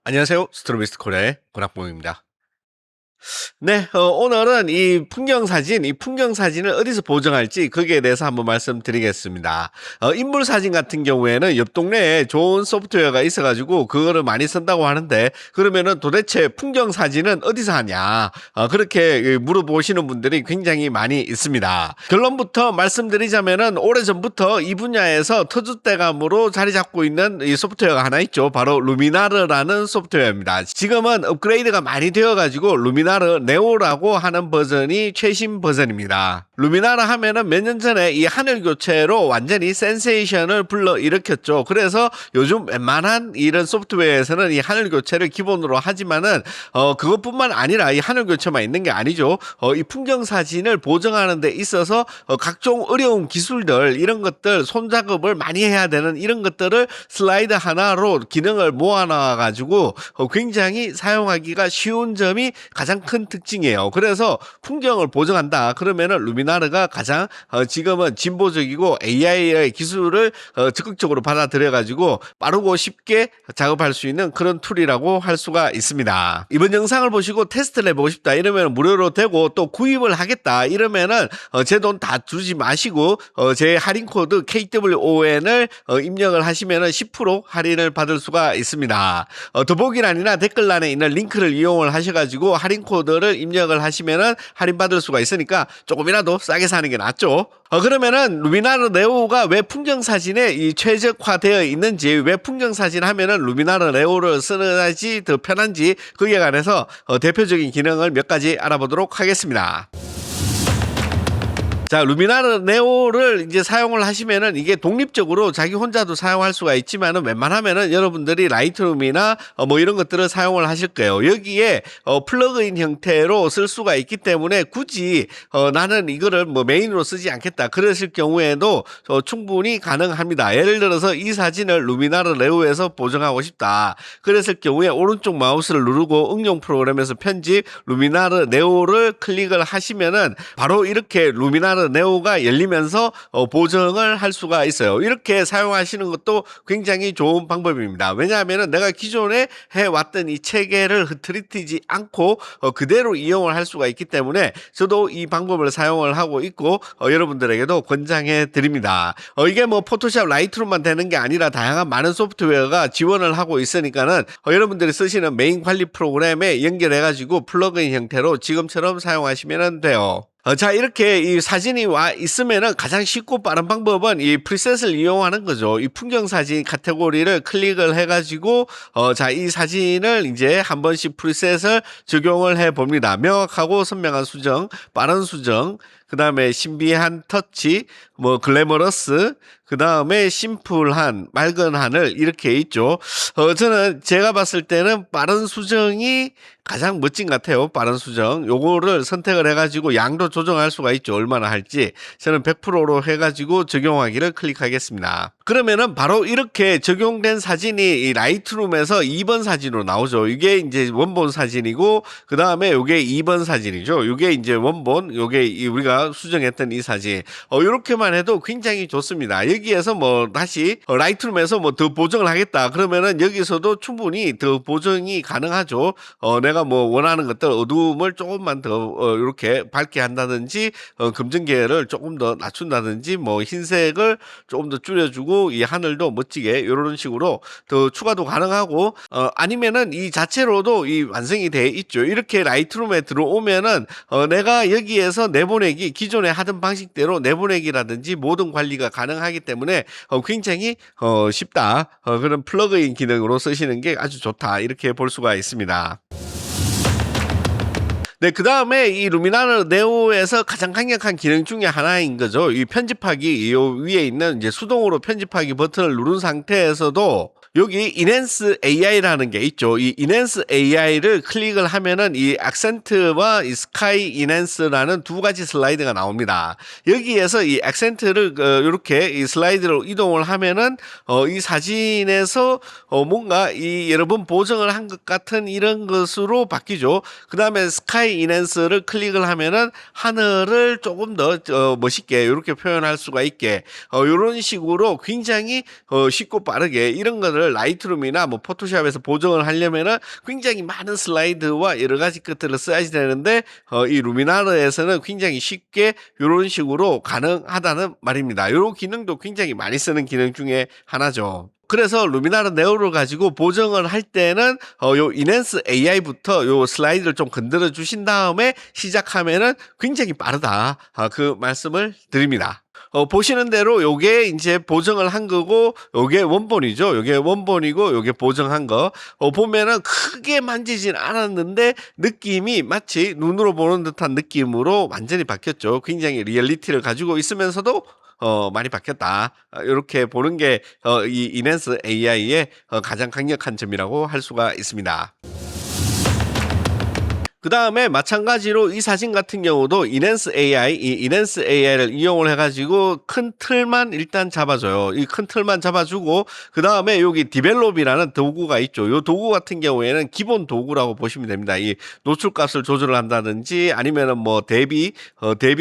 안녕하세요. 스트로비스트 콜의 권학봉입니다. 네. 오늘은 이 풍경 사진을 어디서 보정할지 거기에 대해서 한번 말씀드리겠습니다. 인물 사진 같은 경우에는 옆 동네에 좋은 소프트웨어가 있어 가지고 그거를 많이 쓴다고 하는데, 그러면은 도대체 풍경 사진은 어디서 하냐? 그렇게 물어보시는 분들이 굉장히 많이 있습니다. 결론부터 말씀드리자면은 오래전부터 이 분야에서 터줏대감으로 자리 잡고 있는 이 소프트웨어가 하나 있죠. 바로 루미나르라는 소프트웨어입니다. 지금은 업그레이드가 많이 되어 가지고 루미나르 네오라고 하는 버전이 최신 버전입니다. 루미나르 하면은 몇 년 전에 이 하늘 교체로 완전히 센세이션을 불러일으켰죠. 그래서 요즘 웬만한 이런 소프트웨어에서는 이 하늘 교체를 기본으로 하지만은 그것뿐만 아니라 이 하늘 교체만 있는 게 아니죠. 이 풍경 사진을 보정하는 데 있어서 각종 어려운 기술들, 이런 것들 손작업을 많이 해야 되는 이런 것들을 슬라이드 하나로 기능을 모아놔 가지고 굉장히 사용하기가 쉬운 점이 가장 큰 특징이에요. 그래서 풍경을 보정한다 그러면은 루미나르가 가장 지금은 진보적이고 AI의 기술을 적극적으로 받아들여 가지고 빠르고 쉽게 작업할 수 있는 그런 툴이라고 할 수가 있습니다. 이번 영상을 보시고 테스트를 해보고 싶다 이러면 무료로 되고, 또 구입을 하겠다 이러면은 제 돈 다 주지 마시고 제 할인 코드 KWON을 입력을 하시면은 10% 할인을 받을 수가 있습니다. 더보기란이나 댓글란에 있는 링크를 이용을 하셔가지고 할인 코드를 입력을 하시면은 할인받을 수가 있으니까 조금이라도 싸게 사는 게 낫죠. 그러면은 루미나르 네오가 왜 풍경 사진에 최적화되어 있는지, 왜 풍경 사진 하면은 루미나르 네오를 쓰는지 더 편한지, 거기에 관해서 대표적인 기능을 몇 가지 알아보도록 하겠습니다. 자, 루미나르 네오를 이제 사용을 하시면은 이게 독립적으로 자기 혼자도 사용할 수가 있지만은, 웬만하면은 여러분들이 라이트룸이나 뭐 이런 것들을 사용을 하실 거예요. 여기에 플러그인 형태로 쓸 수가 있기 때문에 굳이 나는 이거를 뭐 메인으로 쓰지 않겠다 그러실 경우에도 충분히 가능합니다. 예를 들어서 이 사진을 루미나르 네오에서 보정하고 싶다 그랬을 경우에 오른쪽 마우스를 누르고 응용 프로그램에서 편집 루미나르 네오를 클릭을 하시면은 바로 이렇게 루미나르 네오가 열리면서 보정을 할 수가 있어요. 이렇게 사용하시는 것도 굉장히 좋은 방법입니다. 왜냐하면 내가 기존에 해왔던 이 체계를 흐트리지 않고 그대로 이용을 할 수가 있기 때문에 저도 이 방법을 사용을 하고 있고 여러분들에게도 권장해 드립니다. 이게 뭐 포토샵 라이트룸만 되는 게 아니라 다양한 많은 소프트웨어가 지원을 하고 있으니까는 여러분들이 쓰시는 메인 관리 프로그램에 연결해 가지고 플러그인 형태로 지금처럼 사용하시면 돼요. 자, 이렇게 이 사진이 와 있으면은 가장 쉽고 빠른 방법은 이 프리셋을 이용하는 거죠. 이 풍경 사진 카테고리를 클릭을 해가지고 자, 이 사진을 이제 한 번씩 프리셋을 적용을 해 봅니다. 명확하고 선명한 수정, 빠른 수정, 그 다음에 신비한 터치, 뭐 글래머러스, 그 다음에 심플한 맑은 하늘, 이렇게 있죠. 저는 제가 봤을 때는 빠른 수정이 가장 멋진 것 같아요. 빠른 수정 요거를 선택을 해가지고 양도 조정할 수가 있죠. 얼마나 할지. 저는 100%로 해가지고 적용하기를 클릭하겠습니다. 그러면은 바로 이렇게 적용된 사진이 이 라이트룸에서 2번 사진으로 나오죠. 이게 이제 원본 사진이고, 그 다음에 요게 2번 사진이죠. 요게 이제 원본, 요게 우리가 수정했던 이 사진. 요렇게만 해도 굉장히 좋습니다. 여기에서 뭐 다시 라이트룸에서 뭐 더 보정을 하겠다 그러면은 여기서도 충분히 더 보정이 가능하죠. 내가 뭐 원하는 것들 어두움을 조금만 더 이렇게 밝게 한다든지, 검정계를 조금 더 낮춘다든지, 뭐 흰색을 조금 더 줄여주고 이 하늘도 멋지게 이런 식으로 더 추가도 가능하고, 아니면은 이 자체로도 이 완성이 돼 있죠. 이렇게 라이트룸에 들어오면은 내가 여기에서 내보내기, 기존에 하던 방식대로 내보내기라든지 모든 관리가 가능하기 때문에 굉장히 쉽다, 그런 플러그인 기능으로 쓰시는 게 아주 좋다, 이렇게 볼 수가 있습니다. 네, 그 다음에 이 루미나르 네오에서 가장 강력한 기능 중에 하나인 거죠. 이 편집하기, 요 위에 있는 이제 수동으로 편집하기 버튼을 누른 상태에서도 여기 인핸스 AI라는 게 있죠. 이 인핸스 AI를 클릭을 하면은 이 악센트와 이 스카이 인핸스라는 두 가지 슬라이드가 나옵니다. 여기에서 이 악센트를 이렇게 이 슬라이드로 이동을 하면은 이 사진에서 뭔가 이 여러분 보정을 한 것 같은 이런 것으로 바뀌죠. 그 다음에 스카이 인핸스를 클릭을 하면은 하늘을 조금 더 멋있게 이렇게 표현할 수가 있게 이런 식으로 굉장히 쉽고 빠르게 이런 것을 루미나르를 라이트룸이나 뭐 포토샵에서 보정을 하려면은 굉장히 많은 슬라이드와 여러 가지 것들을 써야지 되는데 이 루미나르에서는 굉장히 쉽게 이런 식으로 가능하다는 말입니다. 이런 기능도 굉장히 많이 쓰는 기능 중에 하나죠. 그래서 루미나르 네오를 가지고 보정을 할 때는 요 인핸스 AI부터 요 슬라이드를 좀 건드려 주신 다음에 시작하면은 굉장히 빠르다. 그 말씀을 드립니다. 보시는 대로 요게 이제 보정을 한 거고 요게 원본이죠. 요게 원본이고 요게 보정한 거. 보면은 크게 만지진 않았는데 느낌이 마치 눈으로 보는 듯한 느낌으로 완전히 바뀌었죠. 굉장히 리얼리티를 가지고 있으면서도 많이 바뀌었다. 이렇게 보는 게 이 인핸스 AI의 가장 강력한 점이라고 할 수가 있습니다. 그 다음에 마찬가지로 이 사진 같은 경우도 인핸스 AI, 이 인핸스 AI를 이용을 해가지고 큰 틀만 일단 잡아줘요. 이 큰 틀만 잡아주고 그 다음에 여기 디벨롭이라는 도구가 있죠. 이 도구 같은 경우에는 기본 도구라고 보시면 됩니다. 이 노출값을 조절을 한다든지 아니면은 뭐 대비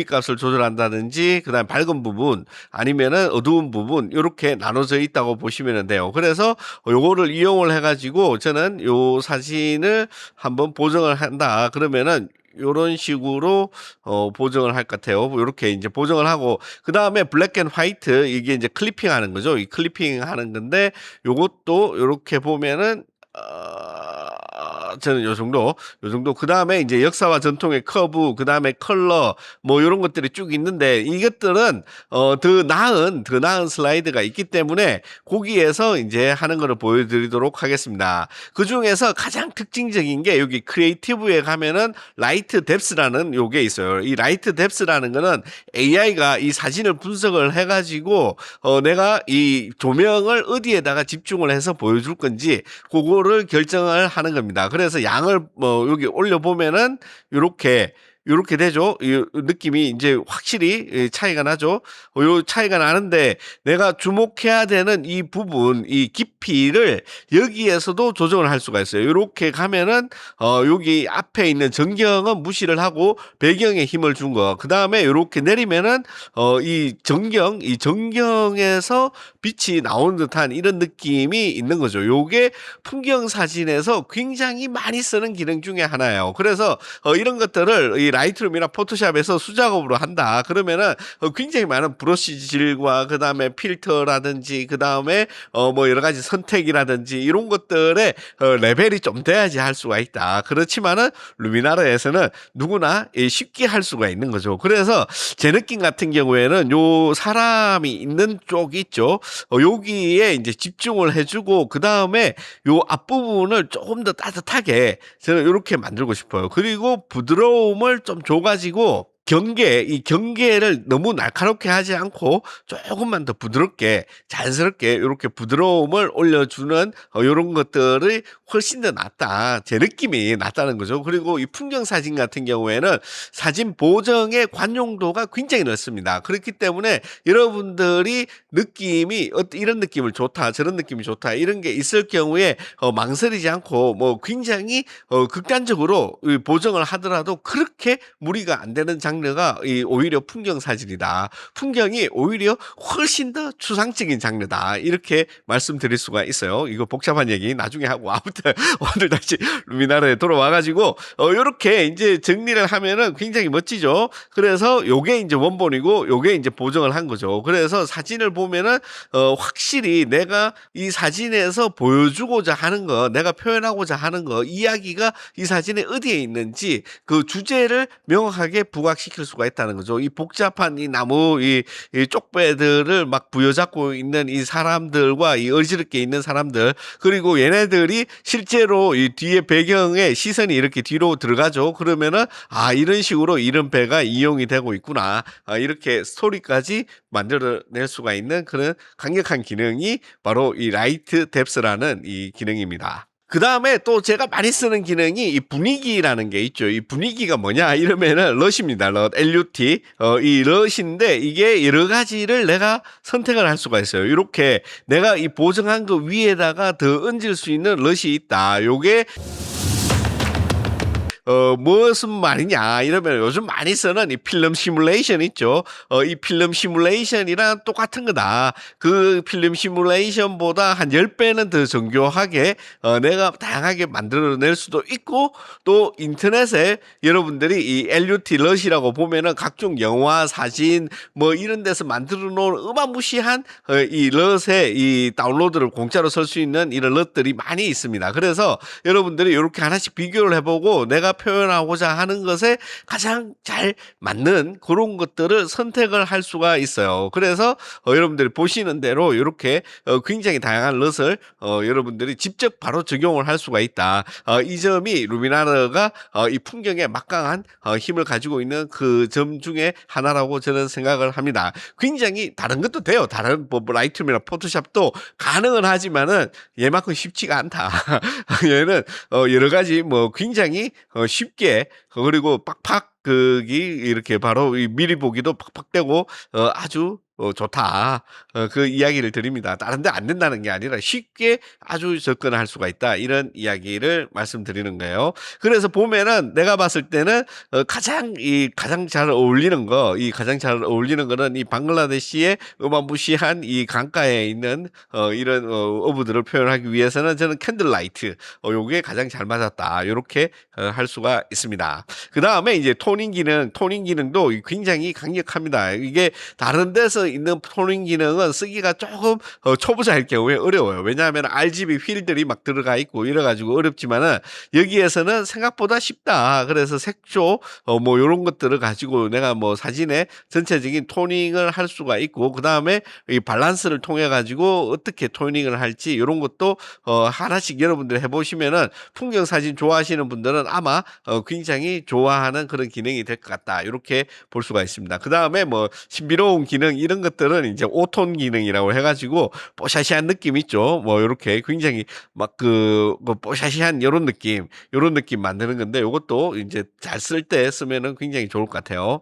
값을 조절한다든지 그 다음에 밝은 부분 아니면은 어두운 부분 이렇게 나눠져 있다고 보시면 돼요. 그래서 요거를 이용을 해가지고 저는 요 사진을 한번 보정을 한다. 그러면은 요런 식으로 보정을 할 것 같아요. 요렇게 이제 보정을 하고 그다음에 블랙 앤 화이트 이게 이제 클리핑 하는 거죠. 이 클리핑 하는 건데 요것도 요렇게 보면은 저는 요 정도. 그다음에 이제 역사와 전통의 커브, 그다음에 컬러 뭐 요런 것들이 쭉 있는데 이것들은 더 나은 슬라이드가 있기 때문에 거기에서 이제 하는 거를 보여 드리도록 하겠습니다. 그중에서 가장 특징적인 게 여기 크리에이티브에 가면은 라이트 뎁스라는 요게 있어요. 이 라이트 뎁스라는 거는 AI가 이 사진을 분석을 해 가지고 내가 이 조명을 어디에다가 집중을 해서 보여줄 건지 그거를 결정을 하는 겁니다. 그래서 양을 뭐 여기 올려 보면은 요렇게 되죠. 이 느낌이 이제 확실히 차이가 나죠. 요 차이가 나는데 내가 주목해야 되는 이 부분, 이 깊이를 여기에서도 조정을 할 수가 있어요. 요렇게 가면은 여기 앞에 있는 전경은 무시를 하고 배경에 힘을 준 거. 그다음에 요렇게 내리면은 이 전경에서 빛이 나오는 듯한 이런 느낌이 있는 거죠. 요게 풍경 사진에서 굉장히 많이 쓰는 기능 중에 하나예요. 그래서 이런 것들을 이 라이트룸이나 포토샵에서 수작업으로 한다. 그러면은 굉장히 많은 브러쉬질과 그다음에 필터라든지 그다음에 뭐 여러 가지 선택이라든지 이런 것들의 레벨이 좀 돼야지 할 수가 있다. 그렇지만은 루미나르에서는 누구나 쉽게 할 수가 있는 거죠. 그래서 제 느낌 같은 경우에는 요 사람이 있는 쪽이 있죠. 여기에 이제 집중을 해주고 그다음에 요 앞부분을 조금 더 따뜻하게 저는 이렇게 만들고 싶어요. 그리고 부드러움을 좀 줘가지고 이 경계를 너무 날카롭게 하지 않고 조금만 더 부드럽게 자연스럽게 이렇게 부드러움을 올려주는 이런 것들이 훨씬 더 낫다. 제 느낌이 낫다는 거죠. 그리고 이 풍경 사진 같은 경우에는 사진 보정의 관용도가 굉장히 넓습니다. 그렇기 때문에 여러분들이 느낌이 이런 느낌을 좋다, 저런 느낌이 좋다 이런 게 있을 경우에 망설이지 않고 뭐 굉장히 극단적으로 보정을 하더라도 그렇게 무리가 안 되는 장르가 오히려 풍경 사진이다. 풍경이 오히려 훨씬 더 추상적인 장르다. 이렇게 말씀드릴 수가 있어요. 이거 복잡한 얘기 나중에 하고 아무튼 오늘 다시 루미나르에 돌아와가지고 이렇게 이제 정리를 하면은 굉장히 멋지죠. 그래서 요게 이제 원본이고 요게 이제 보정을 한 거죠. 그래서 사진을 보면은 확실히 내가 이 사진에서 보여주고자 하는 거, 내가 표현하고자 하는 거, 이야기가 이 사진에 어디에 있는지 그 주제를 명확하게 부각시킬 수가 있다는 거죠. 이 복잡한 이 나무 이 쪽배들을 막 부여잡고 있는 이 사람들과 이 어지럽게 있는 사람들 그리고 얘네들이 실제로 이 뒤에 배경에 시선이 이렇게 뒤로 들어가죠. 그러면은 이런 식으로 이런 배가 이용이 되고 있구나. 이렇게 스토리까지 만들어낼 수가 있는 그런 강력한 기능이 바로 이 라이트 뎁스라는 이 기능입니다. 그 다음에 또 제가 많이 쓰는 기능이 이 분위기라는 게 있죠. 이 분위기가 뭐냐 이러면은 럿입니다. 럿, LUT. 이 럿인데 이게 여러 가지를 내가 선택을 할 수가 있어요. 이렇게 내가 이 보정한 거 위에다가 더 얹을 수 있는 럿이 있다. 요게 무슨 말이냐 이러면 요즘 많이 쓰는 이 필름 시뮬레이션 있죠. 이 필름 시뮬레이션이랑 똑같은 거다. 그 필름 시뮬레이션보다 한 10배는 더 정교하게 내가 다양하게 만들어낼 수도 있고 또 인터넷에 여러분들이 이 LUT 럿이라고 보면은 각종 영화, 사진 뭐 이런 데서 만들어 놓은 어마무시한 이 럿의 이 다운로드를 공짜로 쓸 수 있는 이런 럿들이 많이 있습니다. 그래서 여러분들이 요렇게 하나씩 비교를 해 보고 내가 표현하고자 하는 것에 가장 잘 맞는 고런 것들을 선택을 할 수가 있어요. 그래서 여러분들이 보시는 대로 요렇게 굉장히 다양한 럿을 여러분들이 직접 바로 적용을 할 수가 있다. 이 점이 루미나르가 이 풍경에 막강한 힘을 가지고 있는 그 점 중에 하나라고 저는 생각을 합니다. 굉장히 다른 것도 돼요. 다른 뭐 라이트룸이나 포토샵도 가능은 하지만은 얘만큼 쉽지가 않다. 얘는 여러 가지 뭐 굉장히 쉽게 그리고 팍팍 그기 이렇게 바로 이 미리 보기도 팍팍 되고 아주 좋다. 그 이야기를 드립니다. 다른 데 안 된다는 게 아니라 쉽게 아주 접근할 수가 있다. 이런 이야기를 말씀드리는 거예요. 그래서 보면은 내가 봤을 때는 가장 잘 어울리는 거, 이 가장 잘 어울리는 거는 이 방글라데시의 어마무시한 이 강가에 있는 이런 어부들을 표현하기 위해서는 저는 캔들라이트 요게 가장 잘 맞았다. 요렇게 할 수가 있습니다. 그다음에 이제 토닝 기능도 굉장히 강력합니다. 이게 다른 데서 있는 토닝 기능은 쓰기가 조금 초보자일 경우에 어려워요. 왜냐하면 RGB 휠들이 막 들어가 있고 이래 가지고 어렵지만은 여기에서는 생각보다 쉽다. 그래서 색조 뭐 요런 것들을 가지고 내가 뭐 사진에 전체적인 토닝을 할 수가 있고 그다음에 이 밸런스를 통해 가지고 어떻게 토닝을 할지 요런 것도 하나씩 여러분들 해 보시면은 풍경 사진 좋아하시는 분들은 아마 굉장히 좋아하는 그런 기능이 될 것 같다. 요렇게 볼 수가 있습니다. 그다음에 뭐 신비로운 기능 이런 것들은 이제 오톤 기능이라고 해 가지고 뽀샤시한 느낌 있죠. 뭐 요렇게 굉장히 막 뭐 뽀샤시한 요런 느낌 만드는 건데 요것도 인제 잘 쓸 때 쓰면은 굉장히 좋을 것 같아요.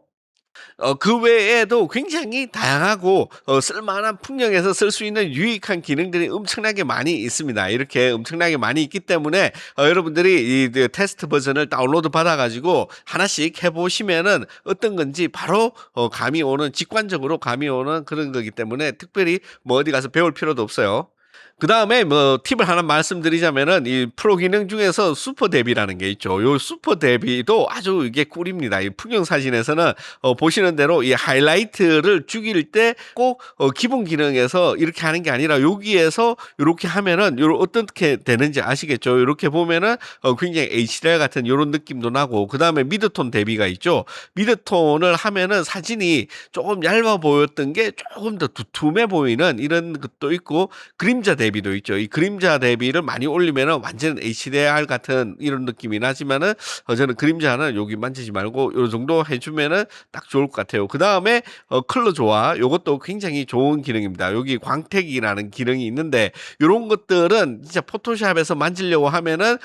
그 외에도 굉장히 다양하고 쓸만한 풍경에서 쓸 수 있는 유익한 기능들이 엄청나게 많이 있습니다. 이렇게 엄청나게 많이 있기 때문에 여러분들이 그 테스트 버전을 다운로드 받아 가지고 하나씩 해 보시면은 어떤 건지 바로 감이 오는 직관적으로 감이 오는 그런 거기 때문에 특별히 뭐 어디 가서 배울 필요도 없어요. 그다음에 뭐 팁을 하나 말씀드리자면은 이 프로 기능 중에서 슈퍼 대비라는 게 있죠. 요 슈퍼 대비도 아주 이게 꿀입니다. 이 풍경 사진에서는 보시는 대로 이 하이라이트를 죽일 때 꼭 기본 기능에서 이렇게 하는 게 아니라 여기에서 요렇게 하면은 요 어떻게 되는지 아시겠죠? 요렇게 보면은 굉장히 HDR 같은 요런 느낌도 나고 그다음에 미드톤 대비가 있죠. 미드톤을 하면은 사진이 조금 얇아 보였던 게 조금 더 두툼해 보이는 이런 것도 있고 그림자 대비도 있죠. 이 그림자 대비를 많이 올리면은 완전 HDR 같은 이런 느낌이 나지만은 저는 그림자는 여기 만지지 말고 요 정도 해 주면은 딱 좋을 것 같아요. 그다음에 컬러 조화 요것도 굉장히 좋은 기능입니다. 여기 광택이라는 기능이 있는데 요런 것들은 진짜 포토샵에서 만지려고 하면은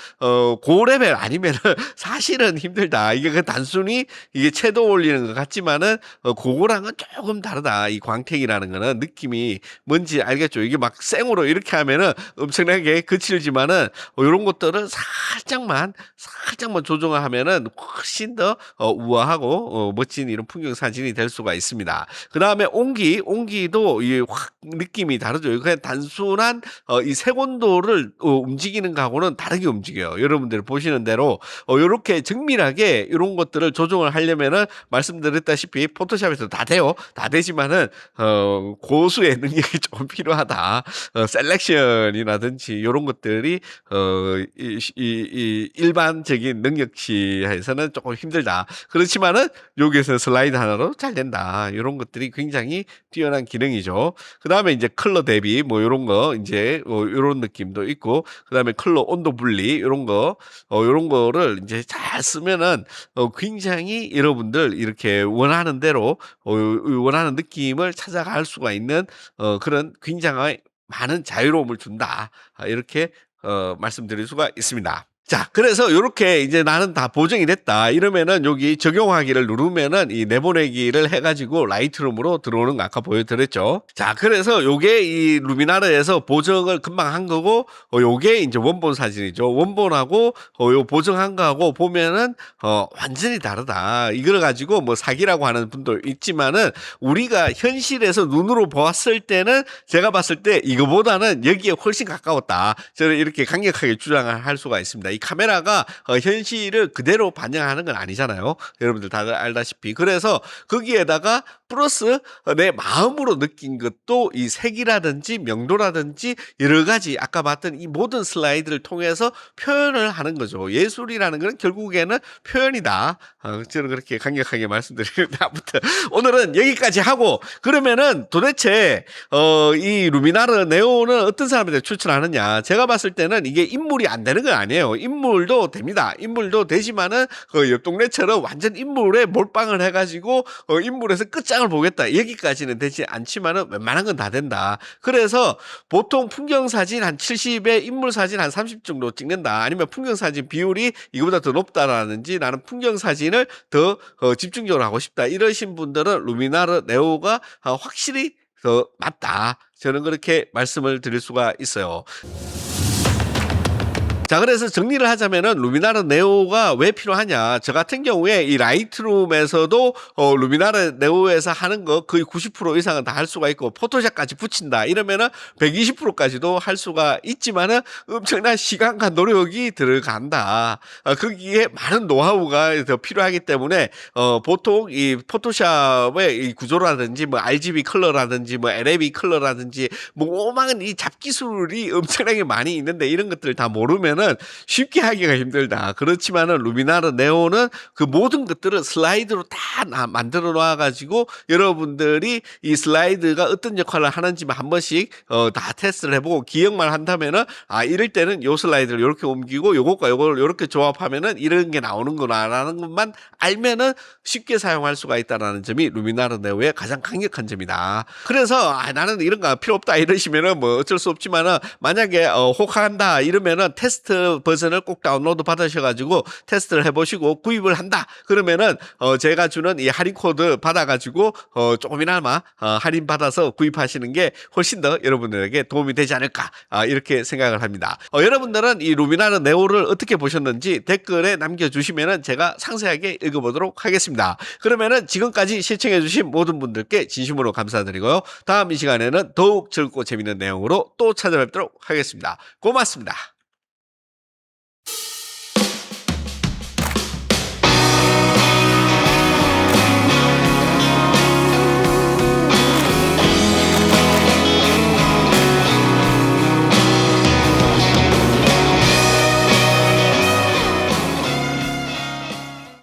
고 레벨 아니면은 사실은 힘들다. 이게 단순히 이게 채도 올리는 것 같지만은 고거랑은 쪼금 다르다. 이 광택이라는 거는 느낌이 뭔지 알겠죠? 이게 막 생으로 이렇게 하면은 엄청나게 거칠지만은 요런 것들은 살짝만 조정을 하면은 훨씬 더 우아하고 멋진 이런 풍경 사진이 될 수가 있습니다. 그다음에 온기도 이 확 느낌이 다르죠. 그냥 단순한 이 색온도를 움직이는 거하고는 다르게 움직여요. 여러분들 보시는 대로 요렇게 정밀하게 요런 것들을 조정을 하려면은 말씀드렸다시피 포토샵에서 다 돼요. 다 되지만은 고수의 능력이 좀 필요하다. 셀렉션이라든지 요런 것들이 이 일반적인 능력치에서는 쪼끔 힘들다. 그렇지만은 여기에서 슬라이드 하나로 잘 된다. 요런 것들이 굉장히 뛰어난 기능이죠. 그다음에 인제 컬러 대비 뭐 요런 거 인제 요런 느낌도 있고 그다음에 컬러 온도 분리 요런 거 요런 거를 인제 잘 쓰면은 굉장히 여러분들 이렇게 원하는 대로 원하는 느낌을 찾아갈 수가 있는 그런 굉장히 많은 자유로움을 준다. 이렇게 말씀드릴 수가 있습니다. 자, 그래서 요렇게 이제 나는 다 보정이 됐다. 이러면은 여기 적용하기를 누르면은 이 내보내기를 해가지고 라이트룸으로 들어오는 거 아까 보여드렸죠. 자, 그래서 요게 이 루미나르에서 보정을 금방 한 거고, 요게 이제 원본 사진이죠. 원본하고, 요 보정한 거하고 보면은, 완전히 다르다. 이걸 가지고 뭐 사기라고 하는 분도 있지만은, 우리가 현실에서 눈으로 보았을 때는 제가 봤을 때 이거보다는 여기에 훨씬 가까웠다. 저는 이렇게 강력하게 주장을 할 수가 있습니다. 이 카메라가 현실을 그대로 반영하는 건 아니잖아요. 여러분들 다들 알다시피. 그래서 거기에다가 플러스 내 마음으로 느낀 것도 이 색이라든지 명도라든지 여러 가지 아까 봤던 이 모든 슬라이드를 통해서 표현을 하는 거죠. 예술이라는 건 결국에는 표현이다. 저는 그렇게 강력하게 말씀드리는데 아무튼 오늘은 여기까지 하고 그러면은 도대체 이 루미나르 네오는 어떤 사람한테 추천하느냐. 제가 봤을 때는 이게 인물이 안 되는 건 아니에요. 인물도 됩니다. 인물도 되지만은 그 옆 동네처럼 완전 인물에 몰빵을 해가지고 인물에서 끝장을 보겠다. 여기까지는 되지 않지만은 웬만한 건 다 된다. 그래서 보통 풍경 사진 한 70에 인물 사진 한 30 정도 찍는다. 아니면 풍경 사진 비율이 이거보다 더 높다라든지 나는 풍경 사진을 더 집중적으로 하고 싶다. 이러신 분들은 루미나르 네오가 확실히 더 맞다. 저는 그렇게 말씀을 드릴 수가 있어요. 자, 그래서 정리를 하자면은 루미나르 네오가 왜 필요하냐. 저 같은 경우에 이 라이트룸에서도 루미나르 네오에서 하는 거 거의 90% 이상은 다 할 수가 있고 포토샵까지 붙인다. 이러면은 120%까지도 할 수가 있지만은 엄청난 시간과 노력이 들어간다. 거기에 많은 노하우가 더 필요하기 때문에 보통 이 포토샵의 이 구조라든지 뭐 RGB 컬러라든지 뭐 LAB 컬러라든지 뭐 오만한 이 잡기술이 엄청나게 많이 있는데 이런 것들 다 모르면 쉽게 하기가 힘들다. 그렇지만은 루미나르 네오는 그 모든 것들을 슬라이드로 다 만들어 놔 가지고 여러분들이 이 슬라이드가 어떤 역할을 하는지만 한 번씩 다 테스트를 해보고 기억만 한다면은 이럴 때는 요 슬라이드를 이렇게 옮기고 요것과 요걸 이렇게 조합하면은 이런 게 나오는구나라는 것만 알면은 쉽게 사용할 수가 있다라는 점이 루미나르 네오의 가장 강력한 점이다. 그래서 나는 이런 거 필요 없다 이러시면은 뭐 어쩔 수 없지만은 만약에 혹한다 이러면은 테스트 버전을 꼭 다운로드 받으셔가지고 테스트를 해보시고 구입을 한다. 그러면은 제가 주는 이 할인 코드 받아가지고 조금이나마 할인 받아서 구입하시는 게 훨씬 더 여러분들에게 도움이 되지 않을까 이렇게 생각을 합니다. 여러분들은 이 루미나르 네오를 어떻게 보셨는지 댓글에 남겨주시면은 제가 상세하게 읽어보도록 하겠습니다. 그러면은 지금까지 시청해주신 모든 분들께 진심으로 감사드리고요. 다음 이 시간에는 더욱 즐겁고 재밌는 내용으로 또 찾아뵙도록 하겠습니다. 고맙습니다.